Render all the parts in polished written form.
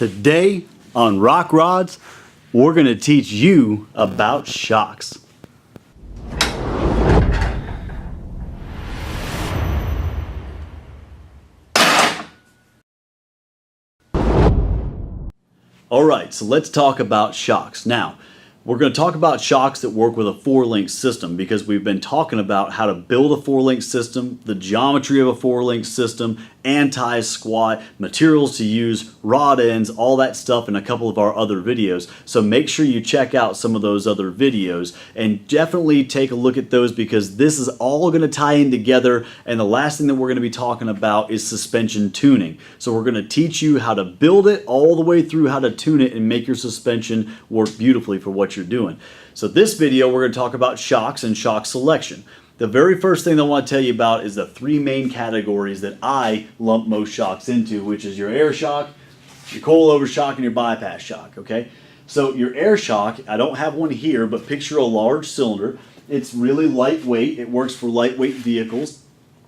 Today on Rock Rods, we're going to teach you about shocks. Alright, so let's talk about shocks. Now, we're going to talk about shocks that work with a 4-link system because we've been talking about how to build a 4-link system, the geometry of a 4-link system, anti-squat, materials to use, rod ends, all that stuff in a couple of our other videos. So make sure you check out some of those other videos and definitely take a look at those because this is all going to tie in together, and the last thing that we're going to be talking about is suspension tuning. So we're going to teach you how to build it all the way through how to tune it and make your suspension work beautifully for what you're doing. So this video we're going to talk about shocks and shock selection. The very first thing I want to tell you about is the 3 main categories that I lump most shocks into, which is your air shock, your coilover shock, and your bypass shock, okay? So your air shock, I don't have one here, but picture a large cylinder. It's really lightweight. It works for lightweight vehicles.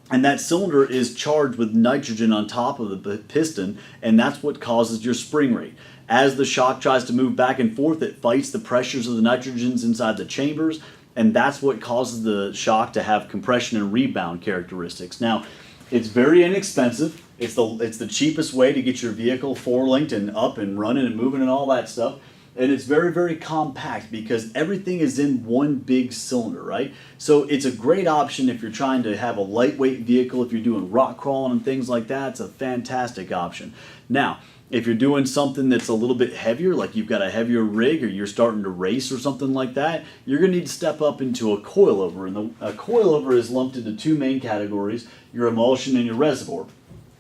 And that cylinder is charged with nitrogen on top of the piston, and that's what causes your spring rate. As the shock tries to move back and forth, it fights the pressures of the nitrogens inside the chambers, and that's what causes the shock to have compression and rebound characteristics. Now, it's very inexpensive. It's the cheapest way to get your vehicle 4-linked and up and running and moving and all that stuff. And it's very, very compact because everything is in one big cylinder, right? So it's a great option if you're trying to have a lightweight vehicle, if you're doing rock crawling and things like that. It's a fantastic option. Now, if you're doing something that's a little bit heavier, like you've got a heavier rig or you're starting to race or something like that, you're going to need to step up into a coilover. And a coilover is lumped into 2 main categories, your emulsion and your reservoir.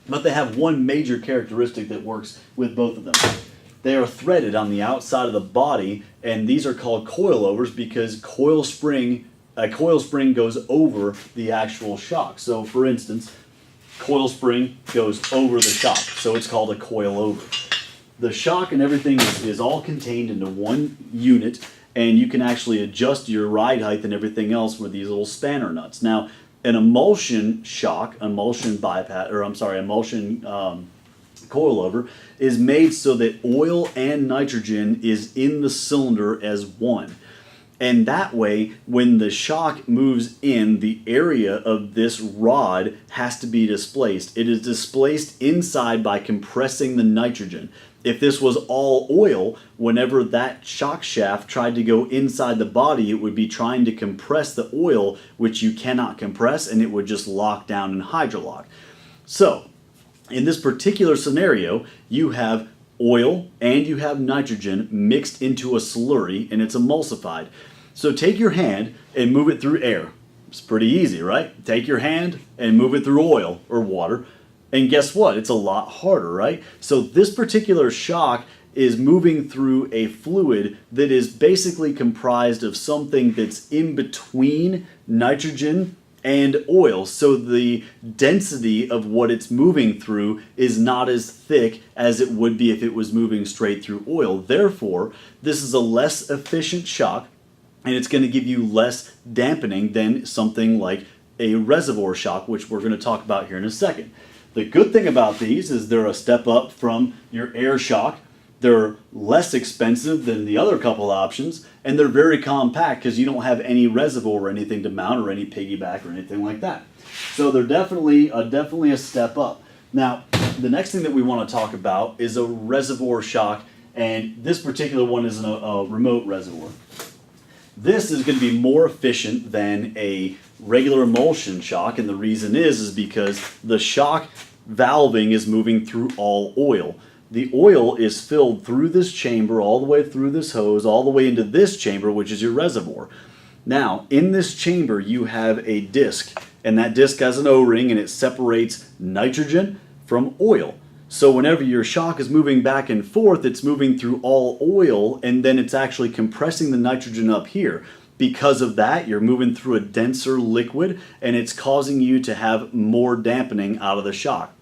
But they have one major characteristic that works with both of them. They are threaded on the outside of the body, and these are called coilovers because a coil spring goes over the actual shock. So for instance, coil spring goes over the shock, so it's called a coilover. The shock and everything is all contained into one unit, and you can actually adjust your ride height and everything else with these little spanner nuts. Now, an emulsion shock, emulsion coilover is made so that oil and nitrogen is in the cylinder as one. And that way, when the shock moves in, the area of this rod has to be displaced. It is displaced inside by compressing the nitrogen. If this was all oil, whenever that shock shaft tried to go inside the body, it would be trying to compress the oil, which you cannot compress, and it would just lock down and hydrolock. So, in this particular scenario, you have oil and you have nitrogen mixed into a slurry, and it's emulsified. So take your hand and move it through air. It's pretty easy, right? Take your hand and move it through oil or water, and guess what? It's a lot harder, right? So this particular shock is moving through a fluid that is basically comprised of something that's in between nitrogen and oil, so the density of what it's moving through is not as thick as it would be if it was moving straight through oil. Therefore, this is a less efficient shock, and it's going to give you less dampening than something like a reservoir shock, which we're going to talk about here in a second. The good thing about these is they're a step up from your air shock. They're less expensive than the other couple options, and they're very compact because you don't have any reservoir or anything to mount or any piggyback or anything like that. So they're definitely a step up. Now, the next thing that we want to talk about is a reservoir shock, and this particular one is a remote reservoir. This is going to be more efficient than a regular emulsion shock, and the reason is because the shock valving is moving through all oil. The oil is filled through this chamber, all the way through this hose, all the way into this chamber, which is your reservoir. Now, in this chamber, you have a disc, and that disc has an O-ring, and it separates nitrogen from oil. So whenever your shock is moving back and forth, it's moving through all oil, and then it's actually compressing the nitrogen up here. Because of that, you're moving through a denser liquid, and it's causing you to have more dampening out of the shock.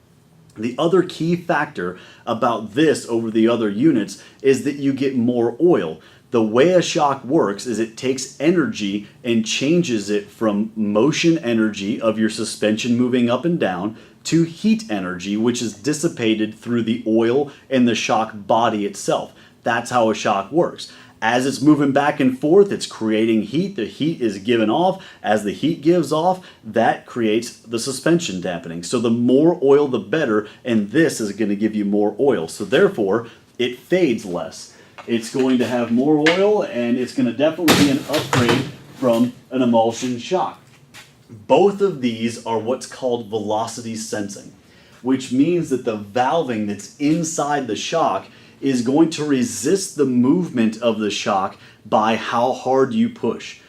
The other key factor about this over the other units is that you get more oil. The way a shock works is it takes energy and changes it from motion energy of your suspension moving up and down to heat energy, which is dissipated through the oil and the shock body itself. That's how a shock works. As it's moving back and forth, it's creating heat. The heat is given off. As the heat gives off, that creates the suspension dampening. So the more oil, the better, and this is going to give you more oil. So therefore, it fades less. It's going to have more oil, and it's going to definitely be an upgrade from an emulsion shock. Both of these are what's called velocity sensing, which means that the valving that's inside the shock is going to resist the movement of the shock by how hard you push.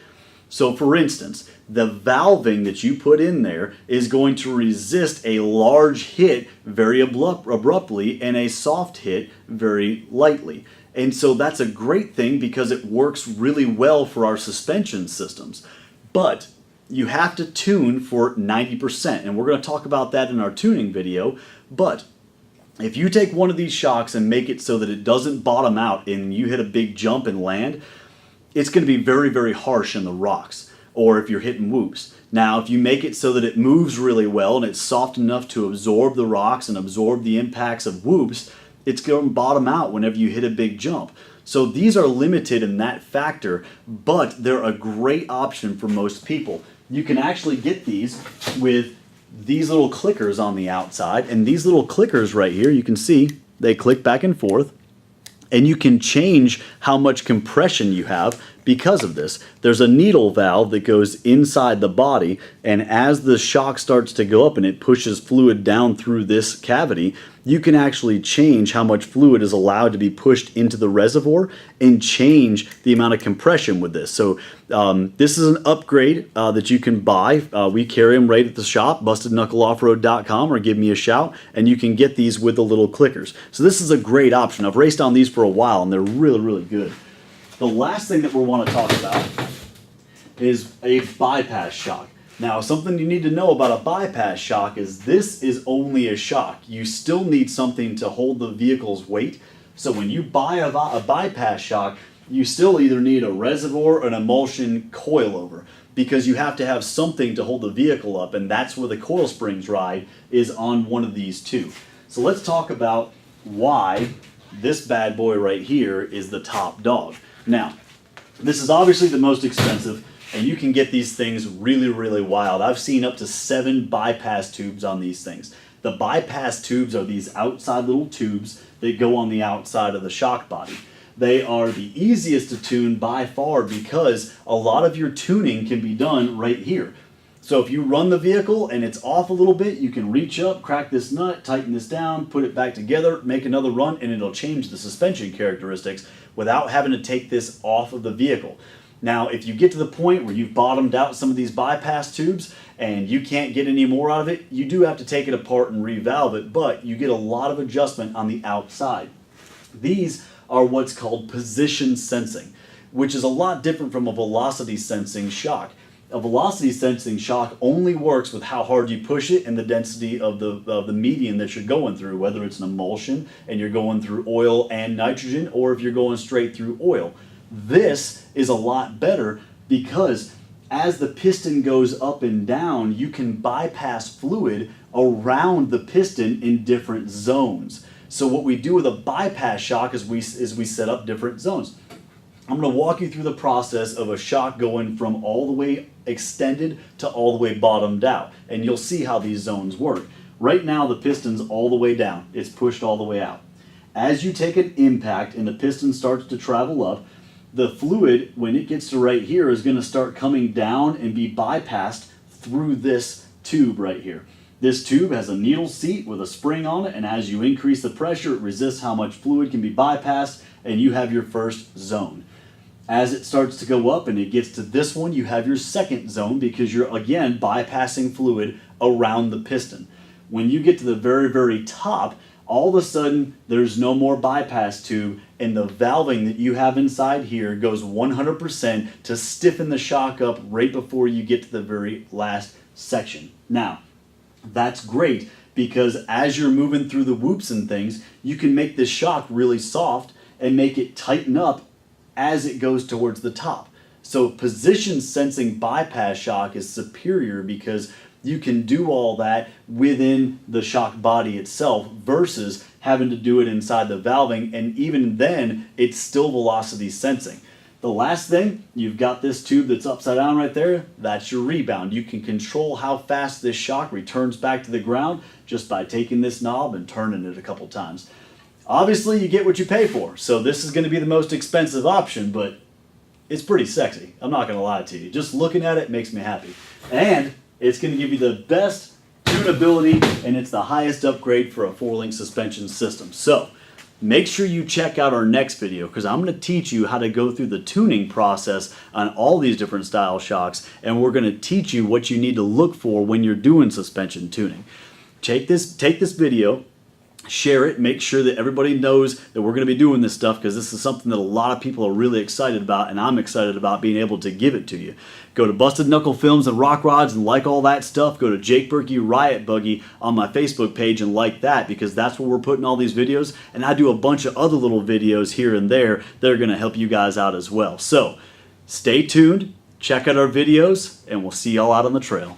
So for instance, the valving that you put in there is going to resist a large hit very abruptly and a soft hit very lightly. And so that's a great thing because it works really well for our suspension systems. But you have to tune for 90%, and we're going to talk about that in our tuning video. But if you take one of these shocks and make it so that it doesn't bottom out and you hit a big jump and land, it's going to be very, very harsh in the rocks, or if you're hitting whoops. Now, if you make it so that it moves really well and it's soft enough to absorb the rocks and absorb the impacts of whoops, it's going to bottom out whenever you hit a big jump. So these are limited in that factor, but they're a great option for most people. You can actually get these with these little clickers on the outside, and these little clickers right here, you can see they click back and forth, and you can change how much compression you have because of this. There's a needle valve that goes inside the body, and as the shock starts to go up and it pushes fluid down through this cavity, you can actually change how much fluid is allowed to be pushed into the reservoir and change the amount of compression with this. So this is an upgrade that you can buy. We carry them right at the shop, bustedknuckleoffroad.com, or give me a shout, and you can get these with the little clickers. So this is a great option. I've raced on these for a while, and they're really, really good. The last thing that we want to talk about is a bypass shock. Now, something you need to know about a bypass shock is this is only a shock. You still need something to hold the vehicle's weight. So when you buy a bypass shock, you still either need a reservoir or an emulsion coilover, because you have to have something to hold the vehicle up, and that's where the coil springs ride, is on one of these two. So let's talk about why this bad boy right here is the top dog. Now, this is obviously the most expensive, and you can get these things really, really wild. I've seen up to 7 bypass tubes on these things. The bypass tubes are these outside little tubes that go on the outside of the shock body. They are the easiest to tune by far because a lot of your tuning can be done right here. So if you run the vehicle and it's off a little bit, you can reach up, crack this nut, tighten this down, put it back together, make another run, and it'll change the suspension characteristics without having to take this off of the vehicle. Now, if you get to the point where you've bottomed out some of these bypass tubes and you can't get any more out of it, you do have to take it apart and revalve it, but you get a lot of adjustment on the outside. These are what's called position sensing, which is a lot different from a velocity sensing shock. A velocity sensing shock only works with how hard you push it and the density of the medium that you're going through, whether it's an emulsion and you're going through oil and nitrogen, or if you're going straight through oil. This is a lot better because as the piston goes up and down, you can bypass fluid around the piston in different zones. So what we do with a bypass shock is we set up different zones. I'm going to walk you through the process of a shock going from all the way extended to all the way bottomed out, and you'll see how these zones work. Right now the piston's all the way down. It's pushed all the way out. As you take an impact and the piston starts to travel up, the fluid, when it gets to right here, is going to start coming down and be bypassed through this tube right here. This tube has a needle seat with a spring on it, and as you increase the pressure, it resists how much fluid can be bypassed, and you have your first zone. As it starts to go up and it gets to this one, you have your second zone because you're, again, bypassing fluid around the piston. When you get to the very, very top, all of a sudden, there's no more bypass tube, and the valving that you have inside here goes 100% to stiffen the shock up right before you get to the very last section. Now, that's great because as you're moving through the whoops and things, you can make this shock really soft and make it tighten up as it goes towards the top. So position sensing bypass shock is superior because you can do all that within the shock body itself versus having to do it inside the valving, and even then, it's still velocity sensing. The last thing, you've got this tube that's upside down right there, that's your rebound. You can control how fast this shock returns back to the ground just by taking this knob and turning it a couple times. Obviously, you get what you pay for, so this is going to be the most expensive option, but it's pretty sexy. I'm not going to lie to you. Just looking at it makes me happy. And it's going to give you the best tunability, and it's the highest upgrade for a 4-link suspension system. So make sure you check out our next video, because I'm going to teach you how to go through the tuning process on all these different style shocks, and we're going to teach you what you need to look for when you're doing suspension tuning. Take this video, share it, make sure that everybody knows that we're going to be doing this stuff, because this is something that a lot of people are really excited about, and I'm excited about being able to give it to you. Go to Busted Knuckle Films and Rock Rods and like all that stuff. Go to Jake Berkey Riot Buggy on my Facebook page and like that, because that's where we're putting all these videos, and I do a bunch of other little videos here and there that are going to help you guys out as well. So stay tuned, check out our videos, and we'll see y'all out on the trail.